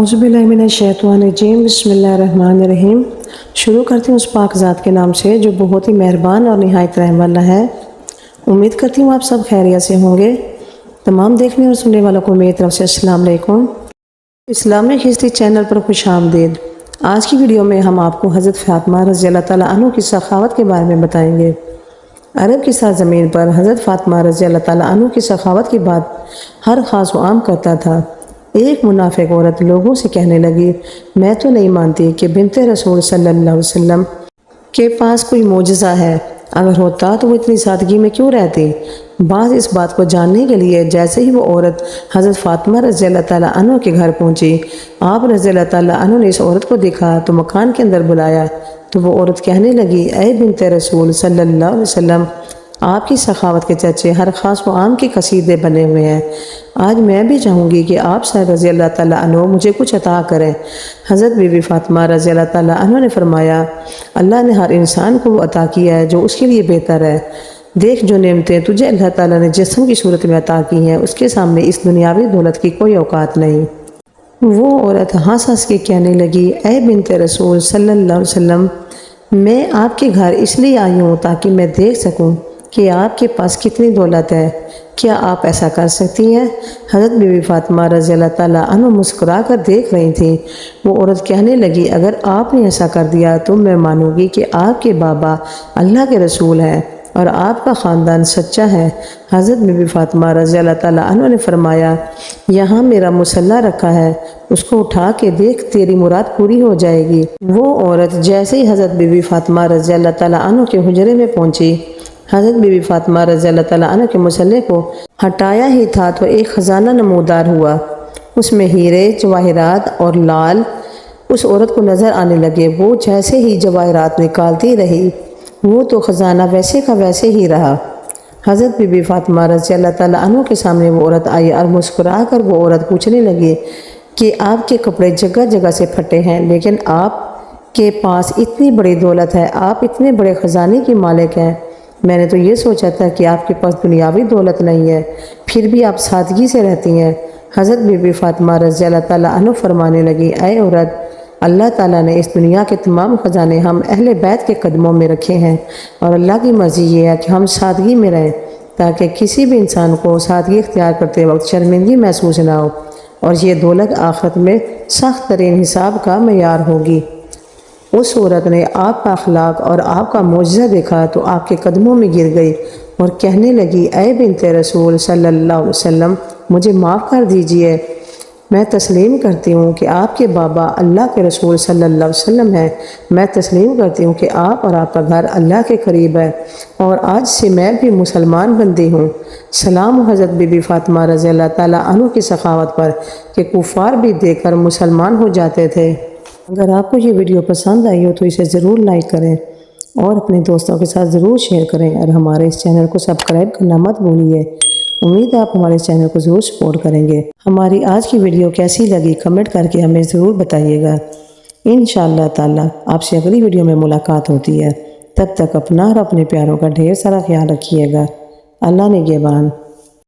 औज़ुबिल्लाहिमिनश्शैतानिर्रजीम बिस्मिल्लाहिर्रहमानिर्रहीम। शुरू करती हूँ उस पाक ज़ात के नाम से जो बहुत ही मेहरबान और निहायत रहम वाला है। उम्मीद करती हूँ आप सब खैरियत से होंगे। तमाम देखने और सुनने वालों को मेरी तरफ से अस्सलाम वालेकुम। इस्लामिक हिस्ट्री चैनल पर खुश आमदीद। आज की वीडियो में हम आपको हज़रत फ़ातिमा रज़ियल्लाहु तआला अन्हा की सखावत के बारे में बताएंगे। अरब की सरज़मीन पर हज़रत फ़ातिमा रज़ियल्लाहु तआला अन्हा की सखावत की बात हर ख़ास व आम करता था। एक मुनाफिक औरत लोगों से कहने लगी, मैं तो नहीं मानती कि बिन्ते रसूल सल्लल्लाहु अलैहि वसल्लम के पास कोई मोजज़ा है। अगर होता तो वो इतनी सादगी में क्यों रहती। बाज़ इस बात को जानने के लिए जैसे ही वो औरत हज़रत फ़ातिमा रज़ियल्लाहु तआला अन्हा के घर पहुंची, आप रज़ियल्लाहु तआला अन्हा ने इस औरत को देखा तो मकान के अंदर बुलाया तो वो औरत कहने लगी, ऐ बिन्ते रसूल सल्लल्लाहु अलैहि वसल्लम, आपकी सखावत के चर्चे हर ख़ास व आम के कसीदे बने हुए हैं। आज मैं भी चाहूँगी कि आप सर रज़ियल्लाहु तआला अन्हा मुझे कुछ अता करें। हज़रत बीबी फ़ातिमा रज़ियल्लाहु तआला अन्हा ने फरमाया, अल्लाह ने हर इंसान को वो अता किया है जो उसके लिए बेहतर है। देख, जो नेमतें तुझे अल्लाह ताला ने जिस्म की सूरत में अता की हैं, उसके सामने इस दुनियावी दौलत की कोई औकात नहीं। वो औरत हंस हंस के कहने लगी, ऐ बिन्ते रसूल सल्लल्लाहु अलैहि वसल्लम, मैं आपके घर इसलिए आई हूँ ताकि मैं देख सकूँ कि आपके पास कितनी दौलत है। क्या आप ऐसा कर सकती हैं। हज़रत बीबी फ़ातिमा रज़ियल्लाहु तआला अन्हा मुस्कुरा कर देख रही थी। वो औरत कहने लगी, अगर आपने ऐसा कर दिया तो मैं मानूंगी कि आपके बाबा अल्लाह के रसूल हैं और आपका ख़ानदान सच्चा है। हज़रत बीबी फ़ातिमा रज़ियल्लाहु तआला अन्हा ने फरमाया, यहाँ मेरा मुसल्ला रखा है, उसको उठा के देख, तेरी मुराद पूरी हो जाएगी। वो औरत जैसे ही हज़रत बीबी फ़ातिमा रज़ियल्लाहु तआला अन्हा के हुजरे में पहुंची, हज़रत बीबी फ़ातिमा रज़ियल्लाहु तआला अन्हा के मुसल्ले को हटाया ही था तो एक ख़जाना नमूदार हुआ। उसमें हीरे, जवाहिरात और लाल उस औरत को नज़र आने लगे। वो जैसे ही जवाहिरात निकालती रही, वो तो ख़जाना वैसे का वैसे ही रहा। हज़रत बीबी फ़ातिमा रज़ियल्लाहु तआला अन्हा के सामने वो औरत आई और मुस्कुरा कर वो औरत पूछने लगी कि आपके कपड़े जगह जगह से फटे हैं, लेकिन आपके पास इतनी बड़ी दौलत है, आप इतने बड़े ख़जाने की मालिक हैं। मैंने तो ये सोचा था कि आपके पास दुनियावी दौलत नहीं है, फिर भी आप सादगी से रहती हैं। हज़रत बीबी फ़ातिमा रज़ियल्लाहु तआला अन्हा फरमाने लगी, ऐ औरत, अल्लाह ताला ने इस दुनिया के तमाम ख़जाने हम अहले बैत के कदमों में रखे हैं और अल्लाह की मर्ज़ी ये है कि हम सादगी में रहें ताकि किसी भी इंसान को सादगी इख्तियार करते वक्त शर्मिंदगी महसूस ना हो, और ये दौलत आखिरत में सख्त तरीन हिसाब का मयार होगी। उस औरत ने आपका अखलाक और आपका मोजज़ा देखा तो आपके कदमों में गिर गई और कहने लगी, ऐ बिन्ते रसूल सल्लल्लाहु अलैहि वसल्लम, मुझे माफ़ कर दीजिए। मैं तस्लीम करती हूँ कि आपके बाबा अल्लाह के रसूल सल्लल्लाहु अलैहि वसल्लम हैं। मैं तस्लीम करती हूँ कि आप और आपका घर अल्लाह के करीब है और आज से मैं भी मुसलमान बनती हूँ। सलाम हज़रत बीबी फ़ातिमा रज़ियल्लाहु तआला अन्हा की सखावत पर कि कुफ़ार भी देखकर मुसलमान हो जाते थे। अगर आपको ये वीडियो पसंद आई हो तो इसे ज़रूर लाइक करें और अपने दोस्तों के साथ ज़रूर शेयर करें और हमारे इस चैनल को सब्सक्राइब करना मत भूलिए। उम्मीद है आप हमारे इस चैनल को ज़रूर सपोर्ट करेंगे। हमारी आज की वीडियो कैसी लगी कमेंट करके हमें ज़रूर बताइएगा। इंशाअल्लाह ताला आपसे अगली वीडियो में मुलाकात होती है। तब तक अपना और अपने प्यारों का ढेर सारा ख्याल रखिएगा। अल्लाह निगहबान।